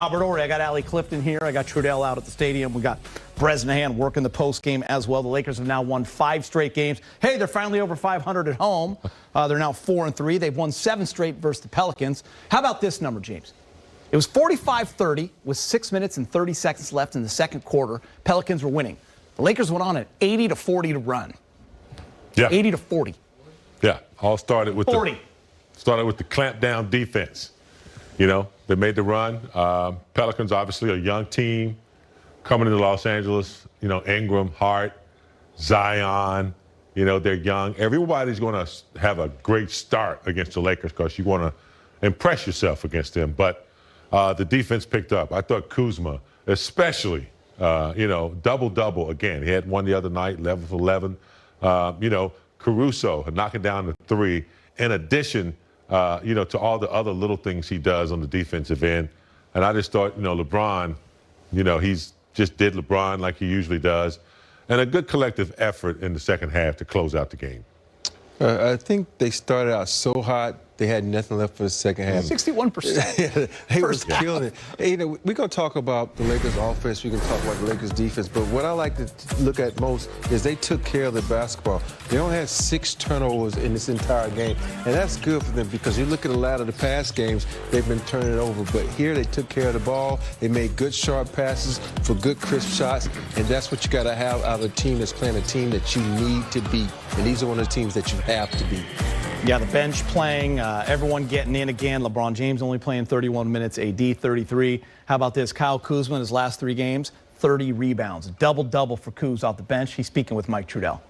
Robert Ory, I got Allie Clifton here. I got Trudell out at the stadium. We got Bresnahan working the post game as well. The Lakers have now won 5 straight games. Hey, they're finally over 500 at home. They're now 4-3. They've won 7 straight versus the Pelicans. How about this number, James? It was 45-30 with 6 minutes and 30 seconds left in the second quarter. Pelicans were winning. The Lakers went on an 80-40 to run. Yeah. 80-40. Yeah. All started with 40. the clamp down defense. You know, they made the run. Pelicans, obviously, a young team coming into Los Angeles. You know, Ingram, Hart, Zion. You know, they're young. Everybody's going to have a great start against the Lakers because you want to impress yourself against them. But the defense picked up. I thought Kuzma, especially, you know, double-double again. He had one the other night, 11 for 11. You know, Caruso knocking down the 3. In addition, you know, to all the other little things he does on the defensive end. And I just thought, you know, LeBron, you know, he's just did LeBron like he usually does. And a good collective effort in the second half to close out the game. I think they started out so hot, they had nothing left for the second half. 61%. They was killing it. Hey, you know, we're going to talk about the Lakers offense. We're going to talk about the Lakers defense. But what I like to look at most is they took care of the basketball. They only had 6 turnovers in this entire game. And that's good for them because you look at a lot of the past games, they've been turning it over. But here they took care of the ball. They made good, sharp passes for good, crisp shots. And that's what you got to have out of a team that's playing a team that you need to beat. And these are one of the teams that you have to beat. Yeah, the bench playing, everyone getting in again. LeBron James only playing 31 minutes, AD 33. How about this? Kyle Kuzma in his last 3 games, 30 rebounds. Double-double for Kuz off the bench. He's speaking with Mike Trudell.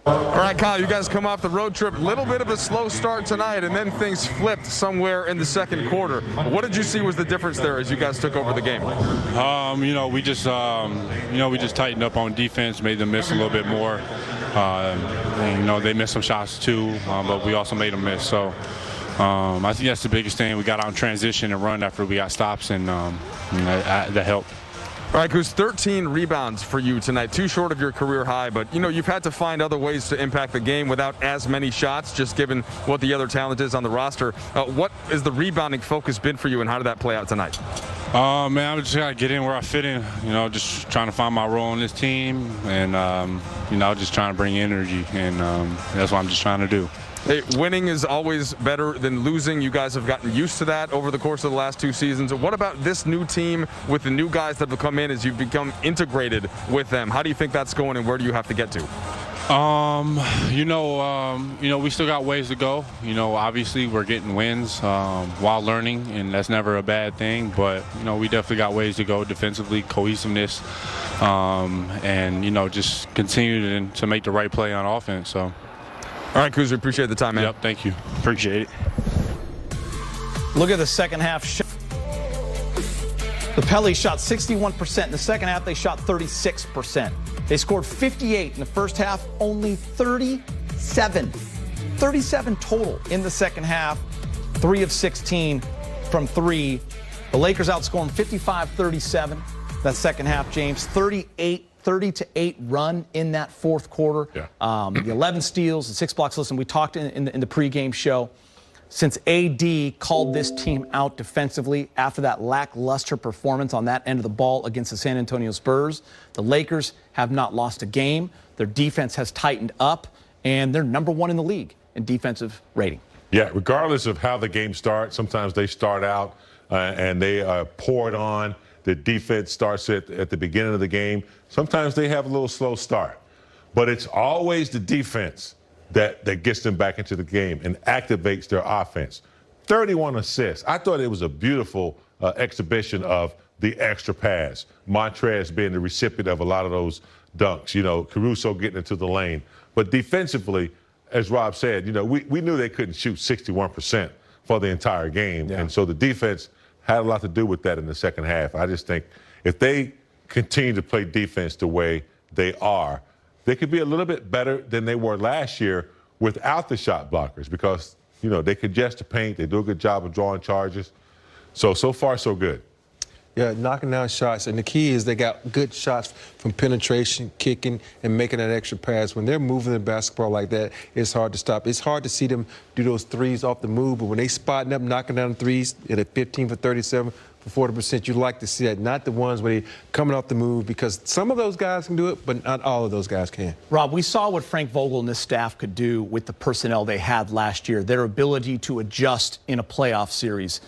All right, Kyle, you guys come off the road trip. Little bit of a slow start tonight, and then things flipped somewhere in the second quarter. What did you see was the difference there as you guys took over the game? You know, we just tightened up on defense, made them miss a little bit more. And, you know, they missed some shots too, but we also made them miss. So I think that's the biggest thing. We got out in transition and run after we got stops, and you know, that helped. All right, Kuz, 13 rebounds for you tonight, 2 short of your career high, but, you know, you've had to find other ways to impact the game without as many shots, just given what the other talent is on the roster. What has the rebounding focus been for you, and how did that play out tonight? Man, I just got to get in where I fit in, you know, just trying to find my role on this team and, you know, just trying to bring energy, and that's what I'm just trying to do. Hey, winning is always better than losing. You guys have gotten used to that over the course of the last 2 seasons. What about this new team with the new guys that have come in as you've become integrated with them? How do you think that's going, and where do you have to get to? You know, we still got ways to go. You know, obviously we're getting wins while learning, and that's never a bad thing. But, you know, we definitely got ways to go defensively, cohesiveness, and, you know, just continue to make the right play on offense. So. All right, Kuz, we appreciate the time, man. Yep, thank you. Appreciate it. Look at the second half shot. The Pellies shot 61%. In the second half, they shot 36%. They scored 58 in the first half, only 37. 37 total in the second half, 3 of 16 from 3. The Lakers outscoring 55-37. That second half, James, 30-8 run in that fourth quarter. Yeah. The 11 steals, the 6 blocks. Listen, we talked in the pregame show. Since AD called this team out defensively after that lackluster performance on that end of the ball against the San Antonio Spurs, the Lakers have not lost a game. Their defense has tightened up, and they're #1 in the league in defensive rating. Yeah, regardless of how the game starts, sometimes they start out and they are poured on. The defense starts at the beginning of the game. Sometimes they have a little slow start. But it's always the defense that gets them back into the game and activates their offense. 31 assists. I thought it was a beautiful exhibition of the extra pass. Montrez being the recipient of a lot of those dunks. You know, Caruso getting into the lane. But defensively, as Rob said, you know, we knew they couldn't shoot 61% for the entire game. Yeah. And so the defense had a lot to do with that in the second half. I just think if they continue to play defense the way they are, they could be a little bit better than they were last year without the shot blockers because, you know, they congest the paint. They do a good job of drawing charges. So far, so good. Yeah, knocking down shots. And the key is they got good shots from penetration, kicking, and making that extra pass. When they're moving the basketball like that, it's hard to stop. It's hard to see them do those threes off the move, but when they spotting up, knocking down threes at a 15 for 37, for 40%. You like to see that, not the ones where they're coming off the move, because some of those guys can do it, but not all of those guys can. Rob, we saw what Frank Vogel and this staff could do with the personnel they had last year, their ability to adjust in a playoff series.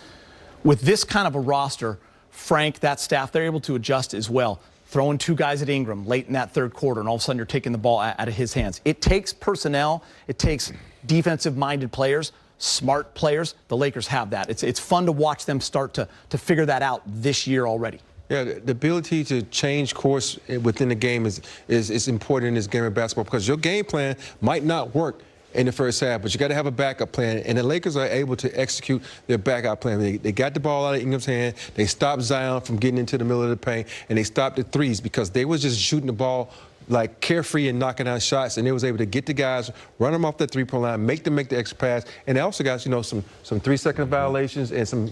With this kind of a roster, Frank, that staff, they're able to adjust as well. Throwing 2 guys at Ingram late in that third quarter, and all of a sudden you're taking the ball out of his hands. It takes personnel. It takes defensive-minded players, smart players. The Lakers have that. It's fun to watch them start to figure that out this year already. Yeah, the ability to change course within the game is important in this game of basketball, because your game plan might not work in the first half, but you got to have a backup plan, and the Lakers are able to execute their backup plan. They got the ball out of Ingram's hand, they stopped Zion from getting into the middle of the paint, and they stopped the threes because they was just shooting the ball like carefree and knocking down shots, and they was able to get the guys, run them off the three-point line, make them make the extra pass, and they also got, some 3-second violations and some,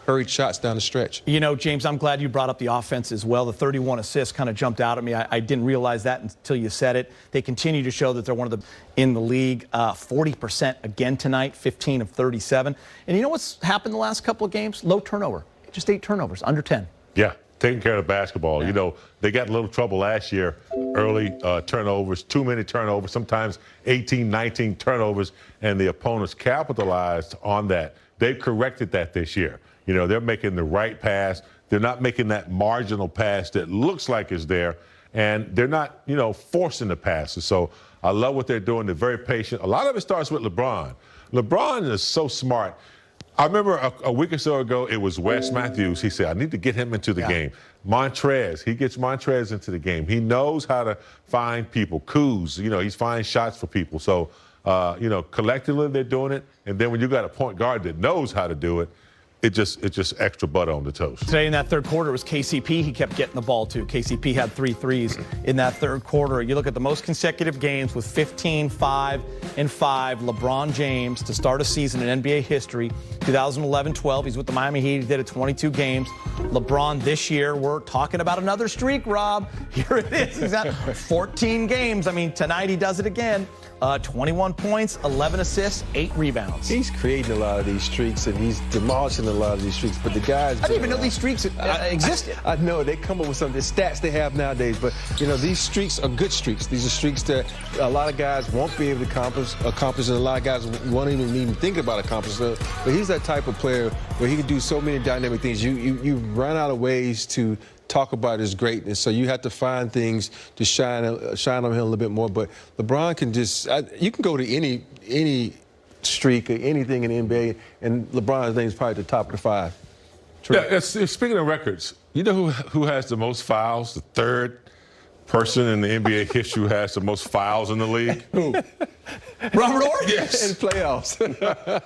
hurried shots down the stretch. James, I'm glad you brought up the offense as well. The 31 assists kind of jumped out at me. I didn't realize that until you said it. They continue to show that they're one of the in the league. 40% again tonight, 15 of 37. And you know what's happened the last couple of games? Low turnover. Just 8 turnovers, under 10. Yeah, taking care of the basketball. Yeah. They got a little trouble last year, early turnovers, too many turnovers, sometimes 18, 19 turnovers, and the opponents capitalized on that. They've corrected that this year. They're making the right pass. They're not making that marginal pass that looks like it's there, and they're not, forcing the passes. So I love what they're doing. They're very patient. A lot of it starts with LeBron. LeBron is so smart. I remember a week or so ago, it was Wes Matthews. He said, I need to get him into the game. Montrez, he gets Montrez into the game. He knows how to find people. Kuz, he's finding shots for people. So, collectively they're doing it. And then when you got a point guard that knows how to do it, it's just extra butter on the toast. Today in that third quarter, it was KCP. He kept getting the ball, too. KCP had 3 threes in that third quarter. You look at the most consecutive games with 15, 5, and 5. LeBron James to start a season in NBA history, 2011-12. He's with the Miami Heat. He did it 22 games. LeBron this year, we're talking about another streak, Rob. Here it is. He's at 14 games. Tonight he does it again. 21 points, 11 assists, 8 rebounds. He's creating a lot of these streaks, and he's demolishing a lot of these streaks. But the guys, I didn't even know these streaks existed. I know they come up with some of the stats they have nowadays. But these streaks are good streaks. These are streaks that a lot of guys won't be able to accomplish, and a lot of guys won't even think about accomplishing. But he's that type of player where he can do so many dynamic things. You run out of ways to talk about his greatness, so you have to find things to shine on him a little bit more. But LeBron can you can go to any streak or anything in the NBA, and LeBron's name is probably at the top of the 5. True. Yeah, speaking of records, you know who has the most fouls? The third person in the NBA history who has the most fouls in the league? Who? Robert Horry? Yes. In playoffs.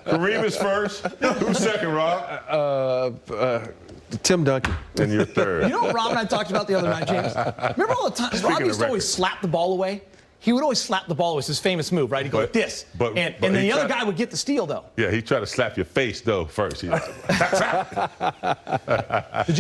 Kareem is first. Who's second, Rob? Tim Duncan. And you're third. Rob and I talked about the other night, James? Remember all the time? Rob used to always slap the ball away. He would always slap the ball. It was his famous move, right? He'd go like this. And then the other guy would get the steal, though. Yeah, he tried to slap your face, though, first. Did you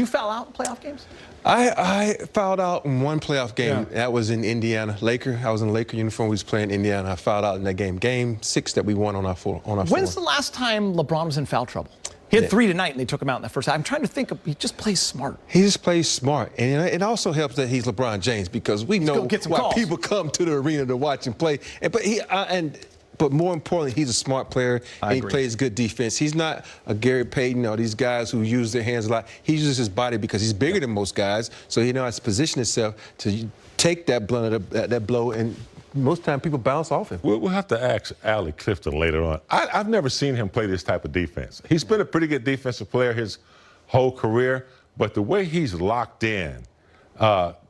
foul out in playoff games? I fouled out in one playoff game. Yeah. That was in Indiana. I was in a Laker uniform. We was playing Indiana. I fouled out in that game. Game 6 that we won on our floor. When's the last time LeBron was in foul trouble? He had 3 tonight, and they took him out in the first half. I'm trying to think. He just plays smart. He just plays smart. And it also helps that he's LeBron James, because we know why people come to the arena to watch him play. But more importantly, he's a smart player, and he plays good defense. He's not a Gary Payton or these guys who use their hands a lot. He uses his body because he's bigger than most guys, so he knows how to position himself to take that blunt, that blow, and most time people bounce off him. We'll have to ask Allie Clifton later on. I've never seen him play this type of defense. He's been a pretty good defensive player his whole career, but the way he's locked in,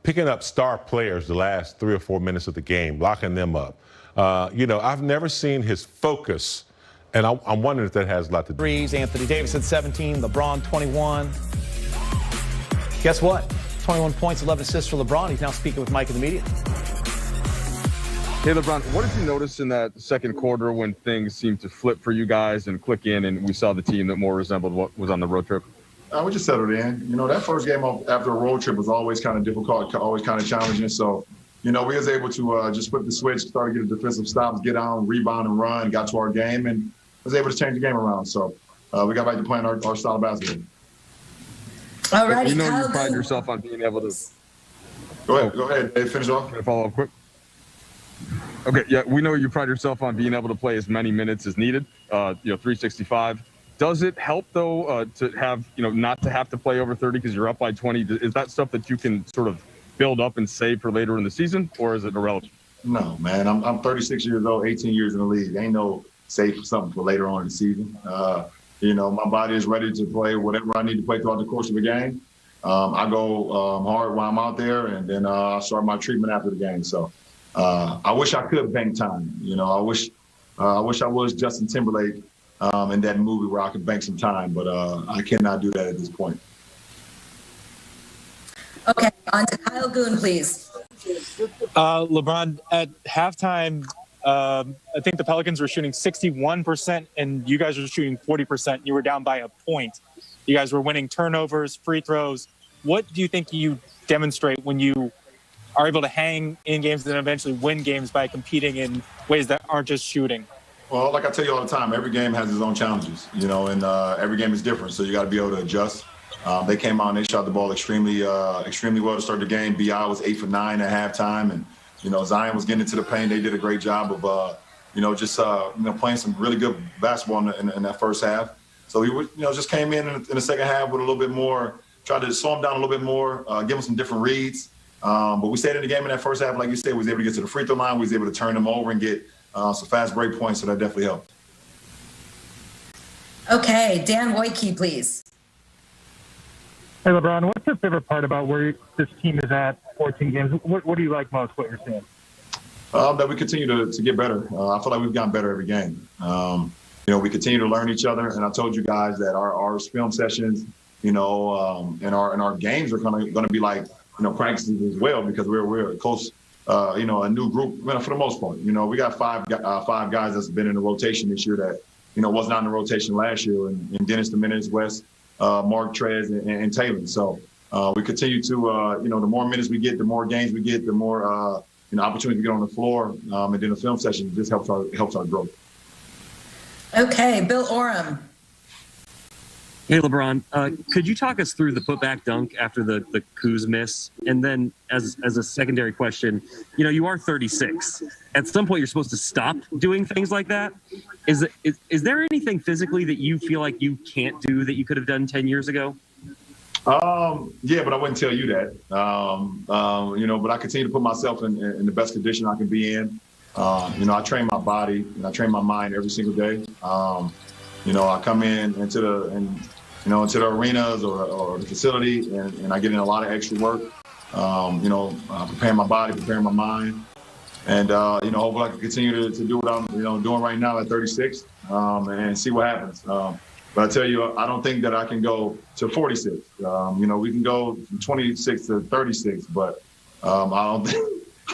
picking up star players the last 3 or 4 minutes of the game, locking them up. I've never seen his focus, and I'm wondering if that has a lot to do. Threes, Anthony Davis at 17, LeBron 21. Guess what? 21 points, 11 assists for LeBron. He's now speaking with Mike in the media. Hey, LeBron, what did you notice in that second quarter when things seemed to flip for you guys and click in, and we saw the team that more resembled what was on the road trip? We just settled in. That first game after a road trip was always kind of difficult, always kind of challenging. So, we was able to just flip the switch, start to get a defensive stops, get on, rebound, and run, got to our game, and was able to change the game around. So we got back to playing our style of basketball. We Alrighty, know you Kyle pride Goon. yourself on being able to. Go ahead, Dave, finish off. Can I follow up quick? Okay, yeah, we know you pride yourself on being able to play as many minutes as needed. 365. Does it help though to have not to have to play over 30 because you're up by 20? Is that stuff that you can sort of build up and save for later in the season, or is it irrelevant? No, man. I'm 36 years old, 18 years in the league. Ain't no save for something for later on in the season. My body is ready to play whatever I need to play throughout the course of the game. I go hard while I'm out there, and then I start my treatment after the game. So I wish I could bank time. I wish I was Justin Timberlake in that movie where I could bank some time, but I cannot do that at this point. Okay, on to Kyle Goon, please. LeBron, at halftime, I think the Pelicans were shooting 61% and you guys were shooting 40%. You were down by a point. You guys were winning turnovers, free throws. What do you think you demonstrate when you are able to hang in games and eventually win games by competing in ways that aren't just shooting? Well, like I tell you all the time, every game has its own challenges, and every game is different. So you got to be able to adjust. They came out and they shot the ball extremely well to start the game. B.I. was 8 for 9 at halftime, and Zion was getting into the paint. They did a great job of playing some really good basketball in that first half. So we just came in the second half with a little bit more, tried to slow them down a little bit more, give them some different reads. But we stayed in the game in that first half, like you said. We was able to get to the free throw line. We was able to turn them over and get some fast break points. So that definitely helped. Okay, Dan Wojcicki, please. Hey, LeBron, what's your favorite part about where this team is at 14 games? What do you like most, what you're seeing? That we continue to get better. I feel like we've gotten better every game. We continue to learn each other. And I told you guys that our film sessions, and our games are going to be like, practices as well, because we're close, a new group for the most part. We got five guys that's been in the rotation this year that, was not in the rotation last year, and Dennis Dominguez, West, Mark Trez, and Taylor. So we continue to, the more minutes we get, the more games we get, the more, opportunity to get on the floor. And then the film session just helps our growth. Okay, Bill Oram. Hey, LeBron, could you talk us through the putback dunk after the Kuz miss? And then as a secondary question, you are 36. At some point, you're supposed to stop doing things like that. Is there anything physically that you feel like you can't do that you could have done 10 years ago? Yeah, but I wouldn't tell you that. But I continue to put myself in the best condition I can be in. I train my body and I train my mind every single day. I come into the arenas or the facility and I get in a lot of extra work. Preparing my body, preparing my mind. And, hopefully I can continue to do what I'm, doing right now at 36 and see what happens. But I tell you, I don't think that I can go to 46. We can go from 26 to 36, but I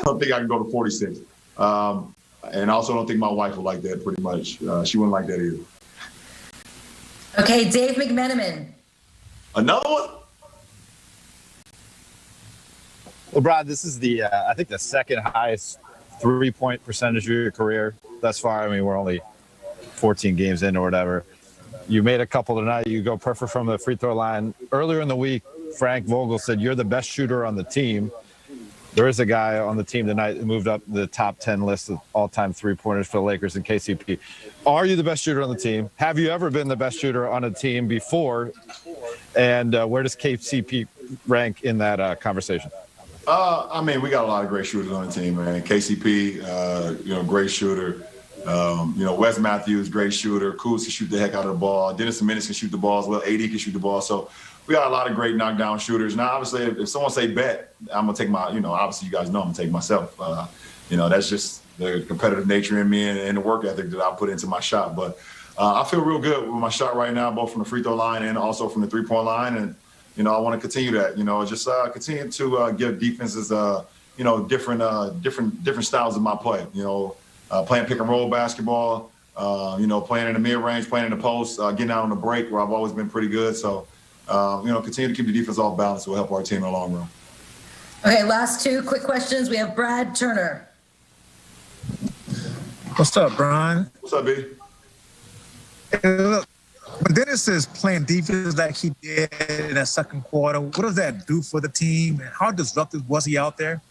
don't think I can go to 46. And I also don't think my wife would like that pretty much. She wouldn't like that either. Okay, Dave McMenamin. Another one? LeBron, this is I think the second highest 3-point percentage of your career thus far. I mean, we're only 14 games in or whatever. You made a couple tonight. You go perfect from the free throw line. Earlier in the week, Frank Vogel said you're the best shooter on the team. There is a guy on the team tonight who moved up the top 10 list of all-time three-pointers for the Lakers in KCP. Are you the best shooter on the team? Have you ever been the best shooter on a team before? And where does KCP rank in that conversation? We got a lot of great shooters on the team, man. KCP, great shooter. Wes Matthews, great shooter. Kuz can shoot the heck out of the ball. Dennis Dominguez can shoot the ball as well. AD can shoot the ball. So we got a lot of great knockdown shooters. Now, obviously, if someone say bet, I'm going to take obviously you guys know I'm going to take myself. That's just the competitive nature in me and the work ethic that I put into my shot. But I feel real good with my shot right now, both from the free throw line and also from the three-point line. And, I want to continue that, just continue to give defenses, different styles of my play, playing pick and roll basketball, playing in the mid-range, playing in the post, getting out on the break where I've always been pretty good. So, continue to keep the defense off balance will help our team in the long run. Okay, last two quick questions. We have Brad Turner. What's up, Brian? What's up, B? Hey, look, When Dennis is playing defense like he did in that second quarter, what does that do for the team? And how disruptive was he out there?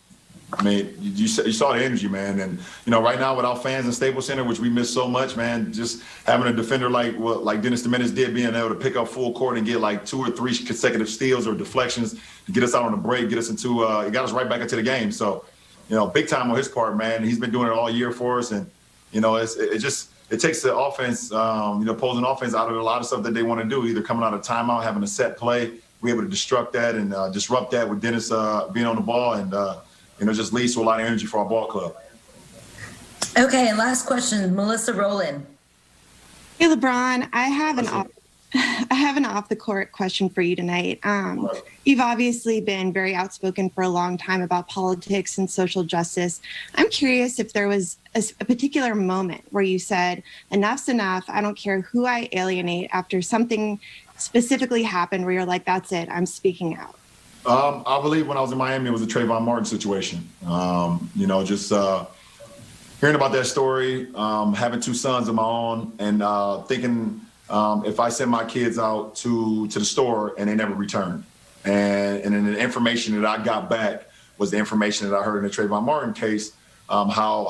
I mean, you saw the energy, man. And, right now without fans in Staples Center, which we miss so much, man, just having a defender like Dennis Dominguez did, being able to pick up full court and get like 2 or 3 consecutive steals or deflections to get us out on the break, get us into it got us right back into the game. So, big time on his part, man. He's been doing it all year for us. And, it takes the offense, opposing offense out of a lot of stuff that they want to do, either coming out of timeout, having a set play. We're able to disrupt that and disrupt that with Dennis being on the ball and, just leads to a lot of energy for our ball club. Okay, and last question, Melissa Rowland. Hey, LeBron, I have an off-the-court question for you tonight. You've obviously been very outspoken for a long time about politics and social justice. I'm curious if there was a particular moment where you said, enough's enough, I don't care who I alienate, after something specifically happened where you're like, that's it, I'm speaking out. I believe when I was in Miami, it was a Trayvon Martin situation. Just hearing about that story, having 2 sons of my own, and thinking if I send my kids out to the store and they never returned. And then the information that I got back was the information that I heard in the Trayvon Martin case, how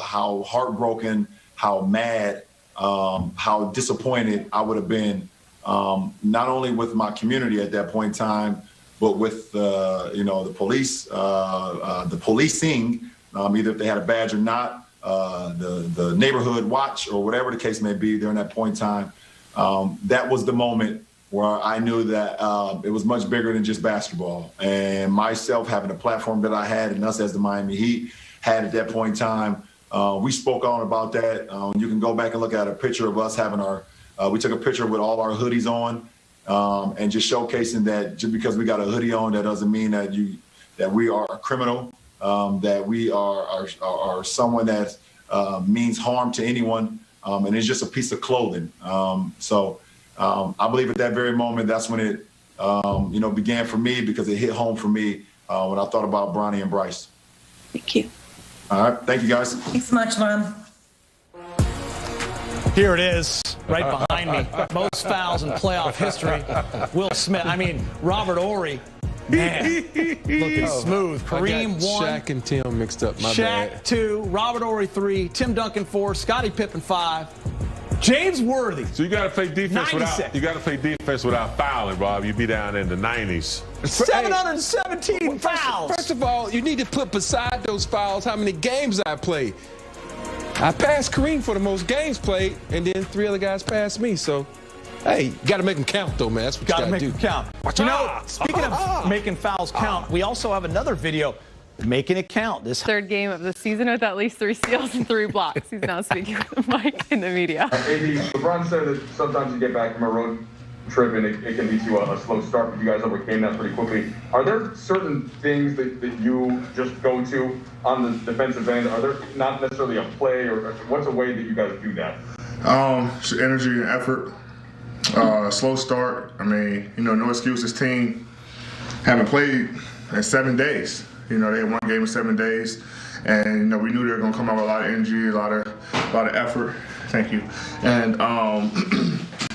heartbroken, how mad, how disappointed I would have been, not only with my community at that point in time, but with the police, the policing, either if they had a badge or not, the neighborhood watch or whatever the case may be during that point in time. That was the moment where I knew that it was much bigger than just basketball. And myself having a platform that I had, and us as the Miami Heat had at that point in time, we spoke on about that. You can go back and look at a picture of us having we took a picture with all our hoodies on. And just showcasing that just because we got a hoodie on, that doesn't mean that we are a criminal, that we are someone that means harm to anyone, and it's just a piece of clothing. So I believe at that very moment, that's when it began for me, because it hit home for me when I thought about Bronny and Bryce. Thank you. All right, thank you guys. Thanks so much, Mom. Here it is, right behind me. Most fouls in playoff history. Will Smith. Robert Ory. Man, looking smooth. Kareem 1. Shaq and Tim mixed up. My Shaq bad. 2. Robert Ory 3. Tim Duncan 4. Scottie Pippen 5. James Worthy. So you got to play defense 96. without fouling, Rob. You'd be down in the 90s. 717 fouls. First of all, you need to put beside those fouls how many games I played. I passed Kareem for the most games played, and then 3 other guys passed me. So, hey, you got to make them count, though, man. That's what you got to do. Make them count. Speaking of making fouls count, we also have another video making it count. This third game of the season with at least 3 steals and 3 blocks. He's now speaking with the mic in the media. AD, LeBron said that sometimes you get back from a road trip and it can lead to a slow start, but you guys overcame that pretty quickly. Are there certain things that you just go to on the defensive end? Are there not necessarily a play, or what's a way that you guys do that? Energy and effort. Slow start. No excuses. Team haven't played in 7 days. They had 1 game in 7 days, and we knew they were going to come out with a lot of energy, a lot of effort. Thank you. And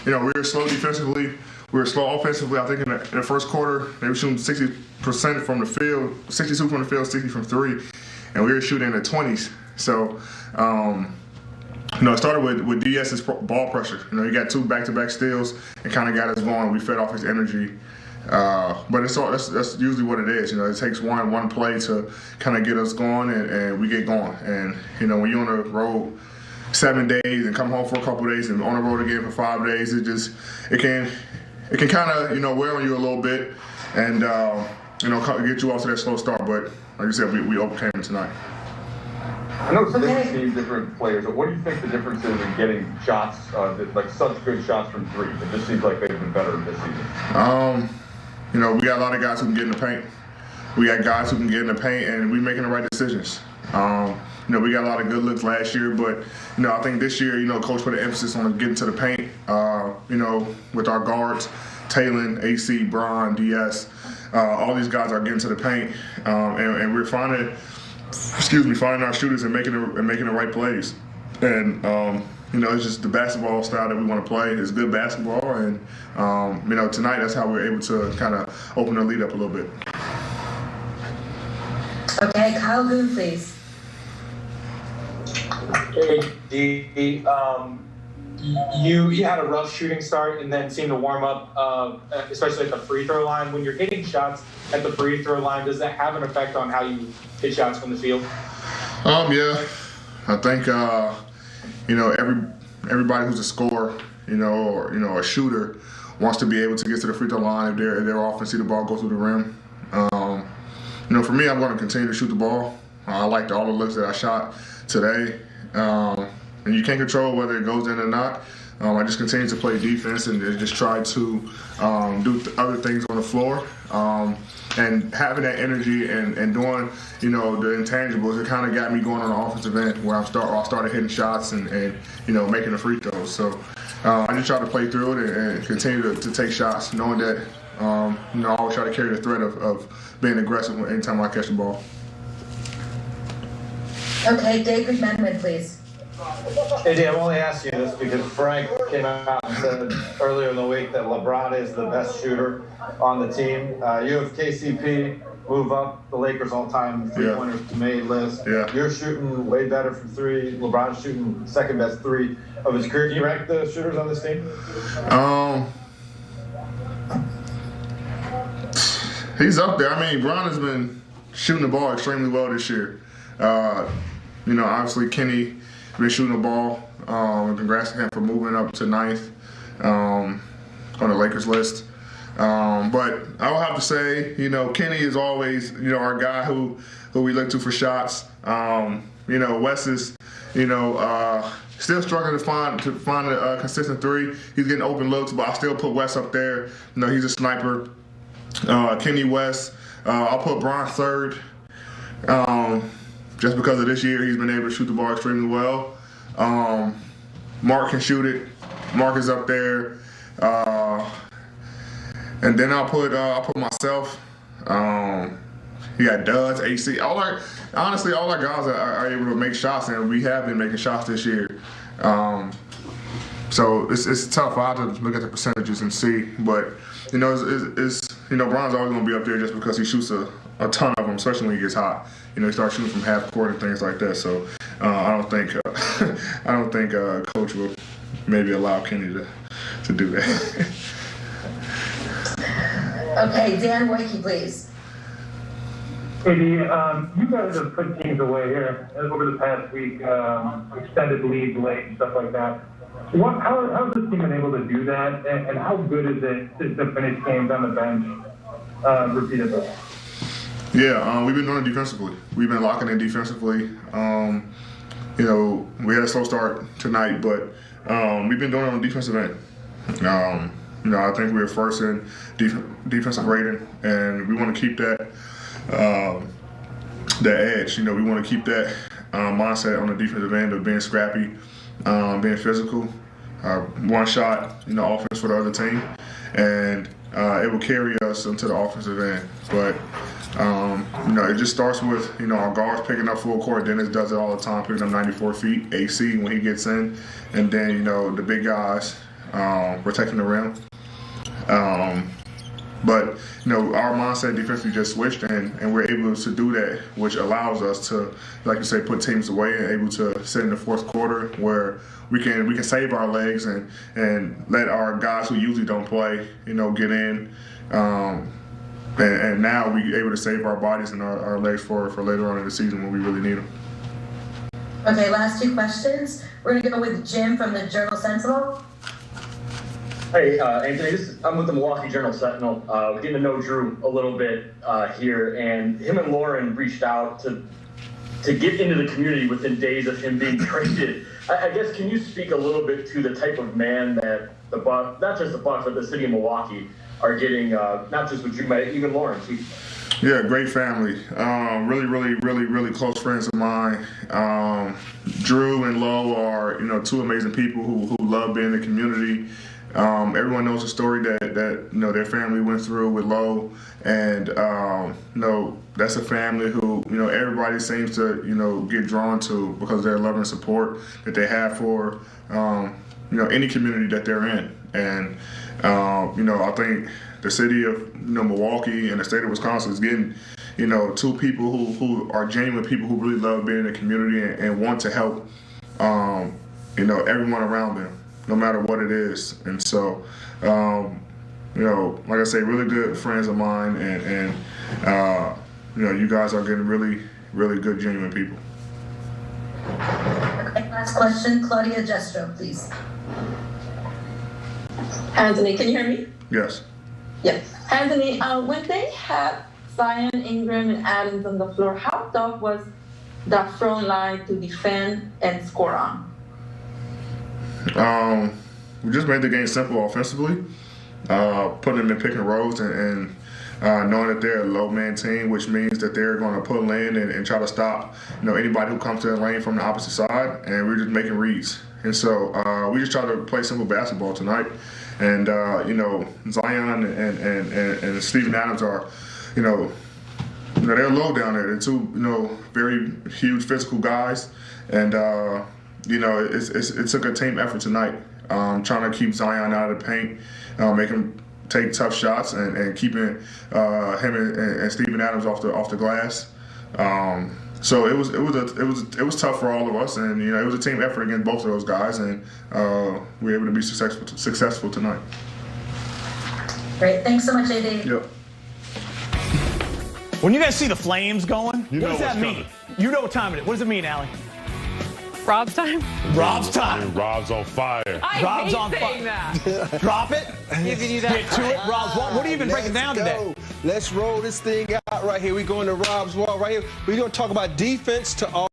we were slow defensively. We were slow offensively. I think in the first quarter they were shooting 60% from the field, 62 from the field, 60 from 3, and we were shooting in the 20s. So. It started with DS's ball pressure. He got 2 back-to-back steals and kind of got us going. We fed off his energy. But that's usually what it is. It takes one play to kind of get us going, and we get going. And, when you're on the road 7 days and come home for a couple of days and on the road again for 5 days, it can kind of, wear on you a little bit and, get you off to that slow start. But like you said, we overcame it tonight. I know it's different teams, different players, but what do you think the difference is in getting shots, like such good shots from 3? It just seems like they've been better this season. We got a lot of guys who can get in the paint. We got guys who can get in the paint, and we're making the right decisions. We got a lot of good looks last year, but, I think this year, Coach put an emphasis on getting to the paint, with our guards, Taylor, AC, Bron, DS. All these guys are getting to the paint, and we're finding our shooters and making the right plays. And it's just the basketball style that we want to play. It's good basketball, and tonight that's how we're able to kind of open the lead up a little bit. Okay, Kyle Boone, please. Hey, D. You had a rough shooting start and then seemed to warm up, especially at the free throw line. When you're hitting shots at the free throw line, does that have an effect on how you hit shots from the field? Yeah, I think everybody who's a scorer, or a shooter, wants to be able to get to the free throw line if they're often see the ball go through the rim. For me, I'm going to continue to shoot the ball. I liked all the looks that I shot today. And you can't control whether it goes in or not. I just continue to play defense and just try to do other things on the floor. And having that energy and doing, the intangibles, it kind of got me going on the offensive end where I started hitting shots and making the free throws. So I just try to play through it and continue to take shots, knowing that, I always try to carry the threat of being aggressive anytime I catch the ball. Okay, David McMenamin, please. Hey, Dan, I'm only asking you this because Frank came out and said earlier in the week that LeBron is the best shooter on the team. You have KCP move up the Lakers' all-time three-pointers made list. Yeah. You're shooting way better from three. LeBron's shooting second-best three of his career. Do you rank the shooters on this team? He's up there. Bron has been shooting the ball extremely well this year. Obviously Kenny been shooting the ball. Congrats to him for moving up to 9th on the Lakers list. But I will have to say, Kenny is always, our guy who we look to for shots. Wes is, still struggling to find a consistent three. He's getting open looks, but I still put Wes up there. He's a sniper. Kenny, Wes. I'll put Bron third. Just because of this year, he's been able to shoot the ball extremely well. Mark can shoot it. Mark is up there. And then I'll put myself. You got Duds, AC. Honestly, all our guys are able to make shots, and we have been making shots this year. So it's tough. I have to look at the percentages and see. But Bron's always going to be up there just because he shoots a ton of them, especially when he gets hot. He starts shooting from half court and things like that. So I don't think Coach will maybe allow Kenny to do that. Okay, Dan Wakey, please. Hey, you guys have put teams away here over the past week, extended leads late and stuff like that. How has this team been able to do that, and how good is it to finish games on the bench repeatedly? Yeah, we've been doing it defensively. We've been locking in defensively. We had a slow start tonight, but we've been doing it on the defensive end. I think we were first in defensive rating, and we want to keep that edge. We want to keep that mindset on the defensive end of being scrappy, being physical, one shot, offense for the other team, and it will carry us into the offensive end. But it just starts with our guards picking up full court. Dennis does it all the time, picking up 94 feet. AC when he gets in, and then the big guys protecting the rim. But our mindset defensively just switched, and we're able to do that, which allows us to, like you say, put teams away and able to sit in the fourth quarter where we can save our legs and let our guys who usually don't play, get in. And now we're able to save our bodies and our legs for later on in the season when we really need them. Okay, last two questions. We're going to go with Jim from the Journal-Sentinel. Hey, Anthony, I'm with the Milwaukee Journal-Sentinel. We're getting to know Drew a little bit here, and him and Lauren reached out to get into the community within days of him being traded. I guess, can you speak a little bit to the type of man that the Bucks, not just the Bucks, but the city of Milwaukee are getting, not just with Drew, but even Lauren too? Yeah, great family. Really close friends of mine. Drew and Lo are, two amazing people who love being in the community. everyone knows the story that you know their family went through with Lo, and you know that's a family who you know everybody seems to you know get drawn to because of their love and support that they have for you know any community that they're in, and you know I think the city of you know Milwaukee and the state of Wisconsin is getting you know two people who are genuine people who really love being in the community and want to help you know everyone around them, no matter what it is. And so, you know, like I say, really good friends of mine, and you know, you guys are getting really, really good, genuine people. Okay, last question, Claudia Jestro, please. Anthony, can you hear me? Yes. Yes. Anthony, when they had Zion, Ingram, and Adams on the floor, how tough was that front line to defend and score on? We just made the game simple offensively, putting them in pick and rolls and knowing that they're a low man team, which means that they're going to pull in and try to stop you know anybody who comes to the lane from the opposite side, and we're just making reads. And so we just try to play simple basketball tonight. And you know Zion and Steven Adams are you know they're low down there. They're two you know very huge physical guys, and you know it took a team effort tonight. Trying to keep Zion out of the paint, make him take tough shots, and keeping him and Steven Adams off the glass. So it was tough for all of us, and you know it was a team effort against both of those guys, and we were able to be successful tonight. Great, thanks so much, AD. Yep. When you guys see the flames going, You what know does that what's mean? coming. You know what time it is. What does it mean, Allie? Rob's time? Rob's time. Rob's on fire. I Rob's hate on saying that. Drop it. Give you that. Get to it, Rob. What are you even breaking down today? Let's roll this thing out right here. We're going to Rob's Wall right here. We're going to talk about defense to all.